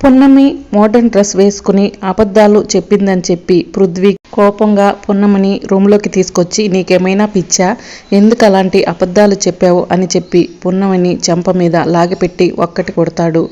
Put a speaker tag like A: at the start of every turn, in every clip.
A: పున్నమి modern dress వేసుకుని అబద్ధాలు చెప్పిందని చెప్పి పృథ్వీ కోపంగా పున్నమిని రూమ్లోకి తీసుకొచ్చి, నీకేమైనా పిచ్చా, ఎందుకు అలాంటి అబద్ధాలు చెప్పావు అని చెప్పి పున్నమిని చెంప మీద లాగిపెట్టి ఒక్కటి కొడతాడు.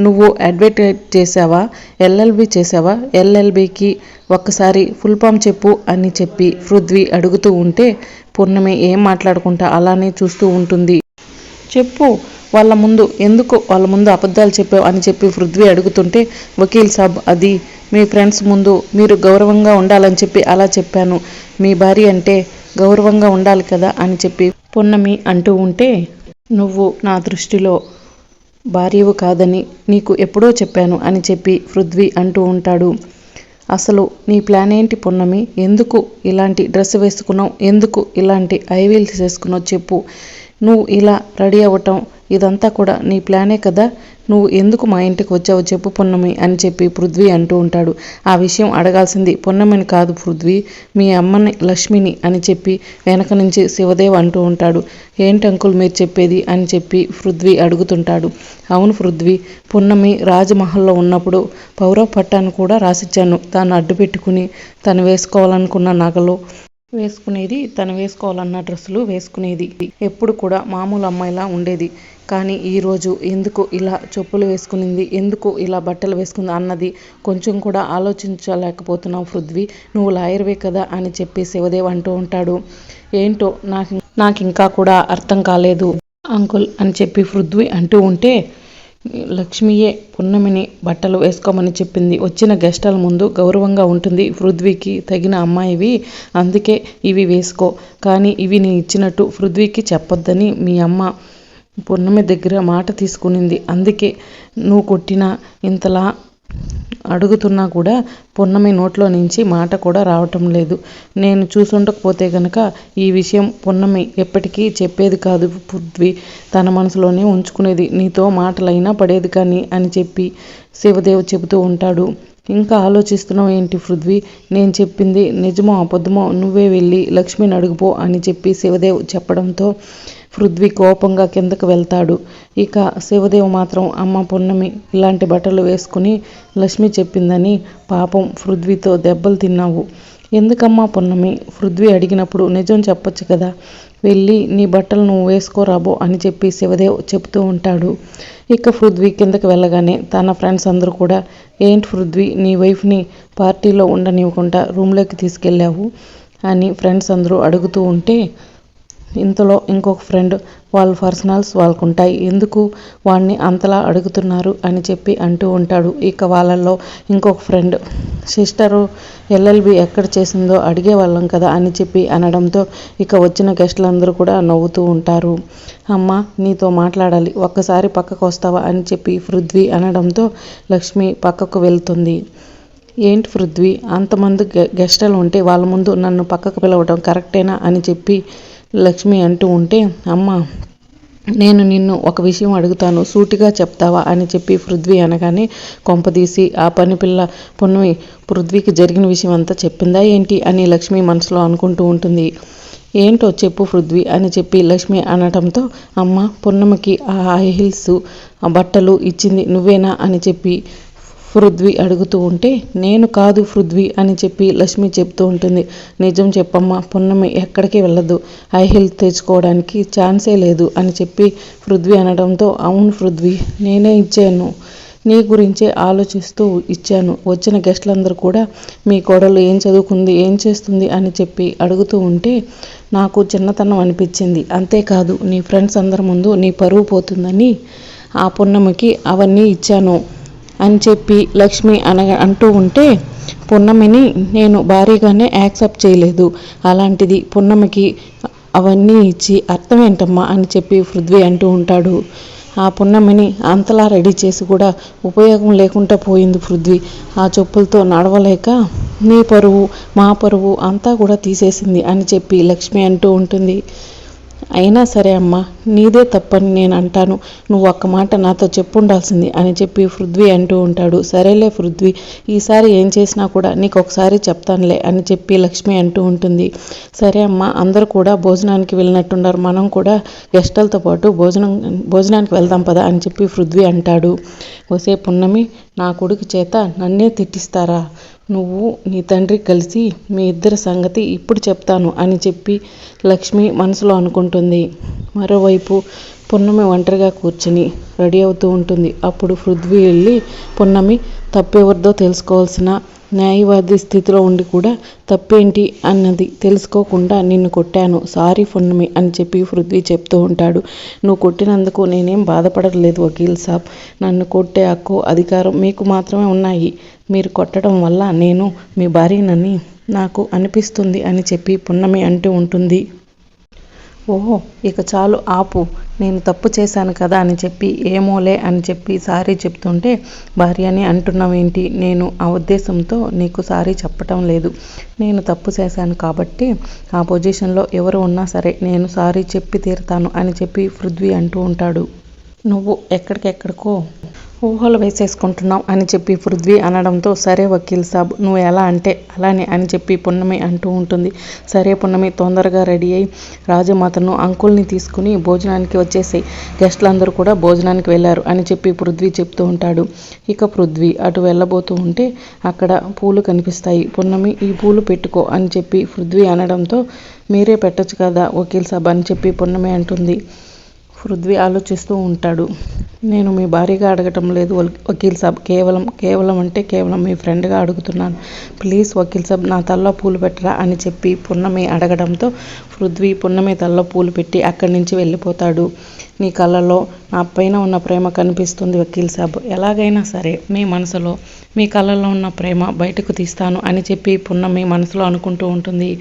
A: నువ్వు అడ్వర్టైజ్ చేసావా, ఎల్ఎల్బి చేసావా, ఎల్ఎల్బికి ఒక్కసారి ఫుల్ ఫామ్ చెప్పు అని చెప్పి పృథ్వీ అడుగుతూ ఉంటే పున్నమి ఏం మాట్లాడుకుంటా అలానే చూస్తూ ఉంటుంది. చెప్పు, వాళ్ళ ముందు అబద్ధాలు చెప్పావు అని చెప్పి పృథ్వీ అడుగుతుంటే, వకీల్ సాబ్, అది మీ ఫ్రెండ్స్ ముందు మీరు గౌరవంగా ఉండాలని చెప్పి అలా చెప్పాను. మీ భార్య అంటే గౌరవంగా ఉండాలి కదా అని చెప్పి పున్నమి అంటూ ఉంటే, నువ్వు నా దృష్టిలో భార్యవు కాదని నీకు ఎప్పుడో చెప్పాను అని చెప్పి పృథ్వీ అంటూ ఉంటాడు. అసలు నీ ప్లాన్ ఏంటి పున్నమి, ఎందుకు ఇలాంటి డ్రెస్ వేసుకున్నావు, ఎందుకు ఇలాంటి ఐవీల్స్ వేసుకున్నావు చెప్పు, నువ్వు ఇలా రెడీ అవ్వటం ఇదంతా కూడా నీ ప్లానే కదా, నువ్వు ఎందుకు మా ఇంటికి వచ్చావు చెప్పు పున్నమి అని చెప్పి పృథ్వీ అంటూ ఉంటాడు. ఆ విషయం అడగాల్సింది పున్నమిని కాదు పృథ్వీ, మీ అమ్మని లక్ష్మిని అని చెప్పి వెనక నుంచి శివదేవ్ అంటూ ఉంటాడు. ఏంటి అంకుల్ మీరు చెప్పేది అని చెప్పి పృథ్వీ అడుగుతుంటాడు. అవును పృథ్వీ, పున్నమి రాజమహల్లో ఉన్నప్పుడు పౌరవ పట్టాన్ని కూడా రాసిచ్చాను. తాను అడ్డు పెట్టుకుని తను వేసుకోవాలనుకున్న నగలు వేసుకునేది, తను వేసుకోవాలన్న డ్రెస్సులు వేసుకునేది, ఎప్పుడు కూడా మామూలు అమ్మాయిలా ఉండేది. కానీ ఈరోజు ఎందుకు ఇలా చెప్పులు వేసుకునింది, ఎందుకు ఇలా బట్టలు వేసుకుంది అన్నది కొంచెం కూడా ఆలోచించలేకపోతున్నావు పృథ్వీ, నువ్వు లాయర్వే కదా అని చెప్పి శివదేవ్ అంటూ ఉంటాడు. ఏంటో నాకు ఇంకా కూడా అర్థం కాలేదు అంకుల్ అని చెప్పి పృథ్వీ అంటూ ఉంటే, లక్ష్మియే పున్నమిని బట్టలు వేసుకోమని చెప్పింది. వచ్చిన గెస్టుల ముందు గౌరవంగా ఉంటుంది, పృథ్వీకి తగిన అమ్మాయివి, అందుకే ఇవి వేసుకో, కానీ ఇవి నేను ఇచ్చినట్టు పృథ్వీకి చెప్పొద్దని మీ అమ్మ పున్నమి దగ్గర మాట తీసుకునింది. అందుకే నువ్వు కొట్టినా ఇంతలా అడుగుతున్నా కూడా పున్నమి నోట్లో నుంచి మాట కూడా రావటం లేదు. నేను చూసుండకపోతే గనక ఈ విషయం పున్నమి ఎప్పటికీ చెప్పేది కాదు పృథ్వీ, తన మనసులోనే ఉంచుకునేది, నీతో మాటలైనా పడేది కానీ అని చెప్పి శివదేవ్ చెబుతూ ఉంటాడు. ఇంకా ఆలోచిస్తున్నావు ఏంటి పృథ్వీ, నేను చెప్పింది నిజమో అబద్ధమో నువ్వే వెళ్ళి లక్ష్మిని అడుగుపో అని చెప్పి శివదేవ్ చెప్పడంతో పృథ్వీ కోపంగా కిందకు వెళ్తాడు. ఇక శివదేవ్ మాత్రం, అమ్మ పున్నమి ఇలాంటి బట్టలు వేసుకుని లక్ష్మి చెప్పిందని పాపం పృథ్వీతో దెబ్బలు తిన్నావు, ఎందుకమ్మా పున్నమి, పృథ్వీ అడిగినప్పుడు నిజం చెప్పొచ్చు కదా, వెళ్ళి నీ బట్టలు నువ్వు వేసుకోరాబో అని చెప్పి శివదేవ్ చెప్తూ ఉంటాడు. ఇక పృథ్వీ కిందకి వెళ్ళగానే తన ఫ్రెండ్స్ అందరూ కూడా, ఏంటి పృథ్వీ, నీ వైఫ్ని పార్టీలో ఉండనివ్వకుండా రూమ్లోకి తీసుకెళ్ళావు అని ఫ్రెండ్స్ అందరూ అడుగుతూ ఉంటే, ఇంతలో ఇంకొక ఫ్రెండ్, వాళ్ళ పర్సనల్స్ వాళ్ళకు ఉంటాయి, ఎందుకు వాడిని అంతలా అడుగుతున్నారు అని చెప్పి అంటూ ఉంటాడు. ఇక వాళ్ళల్లో ఇంకొక ఫ్రెండ్, సిస్టరు ఎల్ఎల్బి ఎక్కడ చేసిందో అడిగేవాళ్ళం కదా అని చెప్పి అనడంతో ఇక వచ్చిన గెస్టులందరూ కూడా నవ్వుతూ ఉంటారు. అమ్మ నీతో మాట్లాడాలి, ఒక్కసారి పక్కకు వస్తావా అని చెప్పి పృథ్వీ అనడంతో లక్ష్మి పక్కకు వెళ్తుంది. ఏంటి పృథ్వీ, అంతమంది గెస్టులు ఉంటే వాళ్ళ ముందు నన్ను పక్కకు పిలవడం కరెక్టేనా అని చెప్పి లక్ష్మి అంటూ ఉంటే, అమ్మ నేను నిన్ను ఒక విషయం అడుగుతాను, సూటిగా చెప్తావా అని చెప్పి పృథ్వీ అనగానే, కొంపదీసి ఆ పని పిల్ల పున్నమి పృథ్వీకి జరిగిన విషయం అంతా చెప్పిందా ఏంటి అని లక్ష్మి మనసులో అనుకుంటూ ఉంటుంది. ఏంటో చెప్పు పృథ్వీ అని చెప్పి లక్ష్మి అనటంతో, అమ్మ పున్నమికి ఆ హై హీల్స్ ఆ బట్టలు ఇచ్చింది నువ్వేనా అని చెప్పి పృథ్వీ అడుగుతూ ఉంటే, నేను కాదు పృథ్వీ అని చెప్పి లక్ష్మి చెప్తూ ఉంటుంది. నిజం చెప్పమ్మా, పున్నమి ఎక్కడికి వెళ్ళదు, హై హీల్ తెచ్చుకోవడానికి ఛాన్సే లేదు అని చెప్పి పృథ్వీ అనడంతో, అవును పృథ్వీ నేనే ఇచ్చాను, నీ గురించే ఆలోచిస్తూ ఇచ్చాను, వచ్చిన గెస్టులందరూ కూడా మీ కోడలు ఏం చదువుకుంది, ఏం చేస్తుంది అని చెప్పి అడుగుతూ ఉంటే నాకు చిన్నతనం అనిపించింది, అంతేకాదు నీ ఫ్రెండ్స్ అందరి ముందు నీ పరువు పోతుందని ఆ పున్నమికి అవన్నీ ఇచ్చాను అని చెప్పి లక్ష్మి అంటూ ఉంటే, పున్నమిని నేను భారీగానే యాక్సెప్ట్ చేయలేదు, అలాంటిది పున్నమికి అవన్నీ ఇచ్చి అర్థం ఏంటమ్మా అని చెప్పి పృథ్వీ అంటూ ఉంటాడు. ఆ పున్నమిని అంతలా రెడీ చేసి కూడా ఉపయోగం లేకుండా పోయింది పృథ్వీ, ఆ చెప్పులతో నడవలేక నీ పరువు మా పరువు అంతా కూడా తీసేసింది అని చెప్పి లక్ష్మి అంటూ ఉంటుంది. అయినా సరే అమ్మా, నీదే తప్పని నేను అంటాను. నువ్వు ఒక్క మాట నాతో చెప్పుండాల్సింది అని చెప్పి పృథ్వీ అంటూ ఉంటాడు. సరేలే పృథ్వీ, ఈసారి ఏం చేసినా కూడా నీకు ఒకసారి చెప్తానులే అని చెప్పి లక్ష్మి అంటూ ఉంటుంది. సరే అమ్మా, అందరూ కూడా భోజనానికి వెళ్ళినట్టున్నారు, మనం కూడా గెస్టులతో పాటు భోజనానికి వెళ్దాం పదా అని చెప్పి పృథ్వీ అంటాడు. ఒసే పున్నమి, నా కొడుకు చేత నన్నే తిట్టిస్తారా? నువ్వు నీ తండ్రి కలిసి మీ ఇద్దరి సంగతి ఇప్పుడు చెప్తాను అని చెప్పి లక్ష్మి మనసులో అనుకుంటుంది. మరోవైపు పున్నమి ఒంటరిగా కూర్చుని రెడీ అవుతూ ఉంటుంది. అప్పుడు పృథ్వీ వెళ్ళి, పున్నమి, తప్పెవరిదో తెలుసుకోవాల్సిన న్యాయవాది స్థితిలో ఉండి కూడా తప్పేంటి అన్నది తెలుసుకోకుండా నిన్ను కొట్టాను, సారీ పున్నమి అని చెప్పి పృథ్వీ చెప్తూ ఉంటాడు. నువ్వు కొట్టినందుకు నేనేం బాధపడలేదు వకీల్ సాబ్. నన్ను కొట్టే హక్కు, అధికారం మీకు మాత్రమే ఉన్నాయి. మీరు కొట్టడం వల్ల నేను మీ భార్యనని నాకు అనిపిస్తుంది అని చెప్పి పున్నమి అంటూ ఉంటుంది. ఓహో, ఇక చాలు ఆపు, నేను తప్పు చేశాను కదా అని చెప్పి ఏమోలే అని చెప్పి సారీ చెప్తుంటే, భార్య అని అంటున్నావేంటి? నేను ఆ ఉద్దేశంతో నీకు సారీ చెప్పటం లేదు. నేను తప్పు చేశాను కాబట్టి ఆ పొజిషన్లో ఎవరు ఉన్నా సరే నేను సారీ చెప్పి తీరుతాను అని చెప్పి పృథ్వీ అంటూ ఉంటాడు. నువ్వు ఎక్కడికెక్కడికో ఊహలు వేసేసుకుంటున్నావు అని చెప్పి పృథ్వీ అనడంతో, సరే వకీల్ సాబ్, నువ్వు ఎలా అంటే అలానే అని చెప్పి పున్నమి అంటూ ఉంటుంది. సరే పున్నమి, తొందరగా రెడీ అయి రాజమాతను అంకుల్ని తీసుకుని భోజనానికి వచ్చేసాయి, గెస్టులందరూ కూడా భోజనానికి వెళ్ళారు అని చెప్పి పృథ్వీ చెప్తూ ఉంటాడు. ఇక పృథ్వీ అటు వెళ్ళబోతూ ఉంటే అక్కడ పూలు కనిపిస్తాయి. పున్నమి, ఈ పూలు పెట్టుకో అని చెప్పి పృథ్వీ అనడంతో, మీరే పెట్టొచ్చు కదా వకీల్ సాబ్ అని చెప్పి పున్నమి అంటుంది. పృథ్వీ ఆలోచిస్తూ ఉంటాడు. నేను మీ భార్యగా అడగటం లేదు వకీల్ సాబ్, కేవలం అంటే కేవలం మీ ఫ్రెండ్గా అడుగుతున్నాను. ప్లీజ్ వకీల్ సాబ్, నా తల్లో పూలు పెట్టరా అని చెప్పి పున్నమి అడగడంతో పృథ్వీ పున్నమి తల్లో పూలు పెట్టి అక్కడి నుంచి వెళ్ళిపోతాడు. నీ కళ్ళలో నా పైన ఉన్న ప్రేమ కనిపిస్తుంది వకీల్ సాబ్. ఎలాగైనా సరే మీ మనసులో, మీ కళ్ళల్లో ఉన్న ప్రేమ బయటకు తీస్తాను అని చెప్పి పున్నమి మనసులో అనుకుంటూ ఉంటుంది.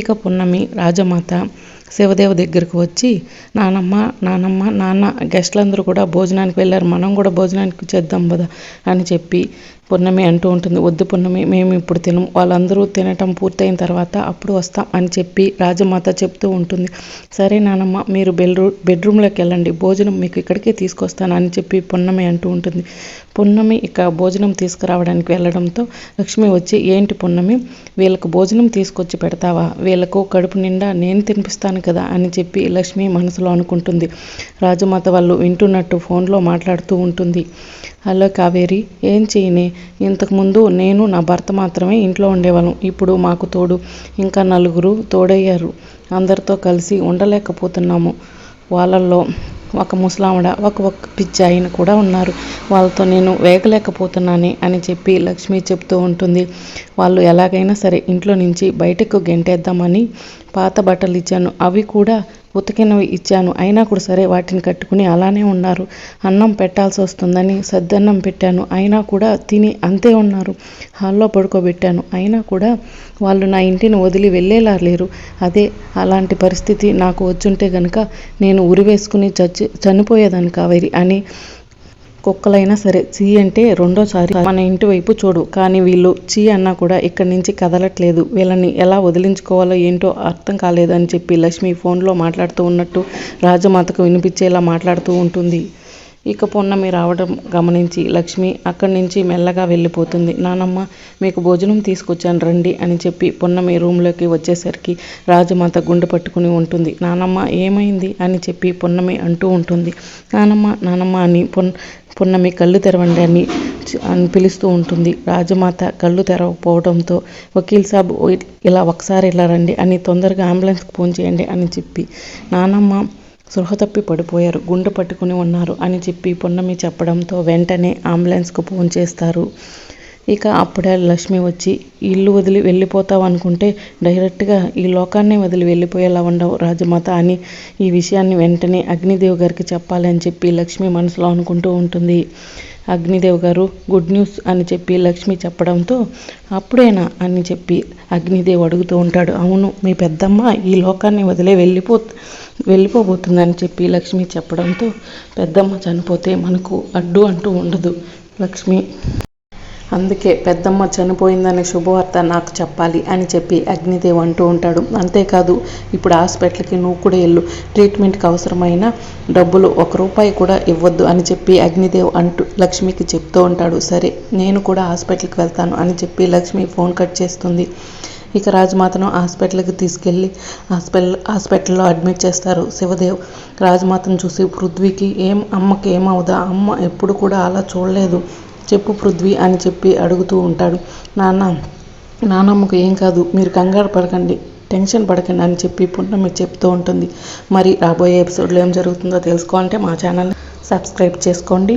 A: ఇక పున్నమి రాజమాత శివదేవ దగ్గరకు వచ్చి, నాన్న, గెస్టులందరూ కూడా భోజనానికి వెళ్ళారు, మనం కూడా భోజనానికి చేద్దాం కదా అని చెప్పి పున్నమి అంటూ ఉంటుంది. వద్దు పున్నమి, మేము ఇప్పుడు తినం, వాళ్ళందరూ తినటం పూర్తయిన తర్వాత అప్పుడు వస్తాం అని చెప్పి రాజమాత చెప్తూ ఉంటుంది. సరే నానమ్మ, మీరు బెడ్రూమ్లోకి వెళ్ళండి, భోజనం మీకు ఇక్కడికే తీసుకొస్తాను అని చెప్పి పున్నమి అంటూ ఉంటుంది. పున్నమి ఇక భోజనం తీసుకురావడానికి వెళ్ళడంతో లక్ష్మి వచ్చి, ఏంటి పున్నమి, వీళ్ళకు భోజనం తీసుకొచ్చి పెడతావా? వీళ్ళకు కడుపు నిండా నేను తినిపిస్తాను కదా అని చెప్పి లక్ష్మి మనసులో అనుకుంటుంది. రాజమాత వాళ్ళు వింటున్నట్టు ఫోన్లో మాట్లాడుతూ ఉంటుంది. హలో కావేరి, ఏం చేయనే, ఇంతకుముందు నేను నా భర్త మాత్రమే ఇంట్లో ఉండేవాళ్ళం, ఇప్పుడు మాకు తోడు ఇంకా నలుగురు తోడయ్యారు, అందరితో కలిసి ఉండలేకపోతున్నాము. వాళ్ళల్లో ఒక ముసలావిడ, ఒక పిచ్చి ఆయన కూడా ఉన్నారు, వాళ్ళతో నేను వేగలేకపోతున్నానే అని చెప్పి లక్ష్మి చెప్తూ ఉంటుంది. వాళ్ళు ఎలాగైనా సరే ఇంట్లో నుంచి బయటకు గెంటేద్దామని పాత బట్టలు ఇచ్చాను, అవి కూడా ఉతికినవి ఇచ్చాను, అయినా కూడా సరే వాటిని కట్టుకుని అలానే ఉన్నారు. అన్నం పెట్టాల్సి వస్తుందని సద్దన్నం పెట్టాను, అయినా కూడా తిని అంతే ఉన్నారు. హాల్లో పడుకోబెట్టాను, అయినా కూడా వాళ్ళు నా ఇంటిని వదిలి వెళ్ళేలా లేరు. అదే అలాంటి పరిస్థితి నాకు వచ్చుంటే గనుక నేను ఉరివేసుకుని చనిపోయేదాన్ని కావేరి అని. కుక్కలైనా సరే చీ అంటే రెండోసారి మన ఇంటి వైపు చూడు, కానీ వీళ్ళు చీ అన్నా కూడా ఇక్కడి నుంచి కదలట్లేదు, వీళ్ళని ఎలా వదిలించుకోవాలో ఏంటో అర్థం కాలేదు అని చెప్పి లక్ష్మి ఫోన్లో మాట్లాడుతూ ఉన్నట్టు రాజమాతకు వినిపించేలా మాట్లాడుతూ ఉంటుంది. ఇక పున్నమి రావడం గమనించి లక్ష్మి అక్కడి నుంచి మెల్లగా వెళ్ళిపోతుంది. నానమ్మ, మీకు భోజనం తీసుకొచ్చాను రండి అని చెప్పి పున్నమి రూమ్లోకి వచ్చేసరికి రాజమాత గుండె పట్టుకుని ఉంటుంది. నానమ్మ, ఏమైంది అని చెప్పి పున్నమి అంటూ ఉంటుంది. నానమ్మ అని పున్నమి కళ్ళు తెరవండి అని పిలుస్తూ ఉంటుంది. రాజమాత కళ్ళు తెరవకపోవడంతో, వకీల్ సాబ్ ఇలా ఒకసారి ఇలా రండి అని తొందరగా అంబులెన్స్కి ఫోన్ చేయండి అని చెప్పి, నానమ్మ సృహ తప్పి పడిపోయారు, గుండె పట్టుకుని ఉన్నారు అని చెప్పి పున్నమి చెప్పడంతో వెంటనే అంబులెన్స్కు ఫోన్ చేస్తారు. ఇక అప్పుడే లక్ష్మి వచ్చి, ఇల్లు వదిలి వెళ్ళిపోతావు అనుకుంటే డైరెక్ట్గా ఈ లోకాన్ని వదిలి వెళ్ళిపోయేలా ఉండవు రాజమాత అని ఈ విషయాన్ని వెంటనే అగ్నిదేవ్ గారికి చెప్పాలి అని చెప్పి లక్ష్మి మనసులో అనుకుంటూ ఉంటుంది. అగ్నిదేవ్ గారు గుడ్ న్యూస్ అని చెప్పి లక్ష్మి చెప్పడంతో, అప్పుడేనా అని చెప్పి అగ్నిదేవ్ అడుగుతూ ఉంటాడు. అవును, మీ పెద్దమ్మ ఈ లోకాన్ని వదిలే వెళ్ళిపోబోతుందని చెప్పి లక్ష్మి చెప్పడంతో, పెద్దమ్మ చనిపోతే మనకు అడ్డు అంటూ ఉండదు లక్ష్మి, అందుకే పెద్దమ్మ చనిపోయిందనే శుభవార్త నాకు చెప్పాలి అని చెప్పి అగ్నిదేవ్ అంటూ ఉంటాడు. అంతేకాదు ఇప్పుడు హాస్పిటల్కి నువ్వు కూడా వెళ్ళు, ట్రీట్మెంట్కి అవసరమైన డబ్బులు 1 రూపాయి కూడా ఇవ్వద్దు అని చెప్పి అగ్నిదేవ్ అంటూ లక్ష్మికి చెప్తూ ఉంటాడు. సరే నేను కూడా హాస్పిటల్కి వెళ్తాను అని చెప్పి లక్ష్మి ఫోన్ కట్ చేస్తుంది. ఇక రాజమాతను హాస్పిటల్కి తీసుకెళ్ళి హాస్పిటల్లో అడ్మిట్ చేస్తారు శివదేవ్. రాజమాతను చూసి పృథ్వీకి అమ్మకి ఏమవుదా, అమ్మ ఎప్పుడు కూడా అలా చూడలేదు, చెప్పు పృథ్వీ అని చెప్పి అడుగుతూ ఉంటాడు. నాన్నమ్మకు ఏం కాదు, మీరు కంగారు పడకండి, టెన్షన్ పడకండి అని చెప్పి పున్నమి చెప్తూ ఉంటుంది. మరి రాబోయే ఎపిసోడ్లో ఏం జరుగుతుందో తెలుసుకోవాలంటే మా ఛానల్ని సబ్స్క్రైబ్ చేసుకోండి.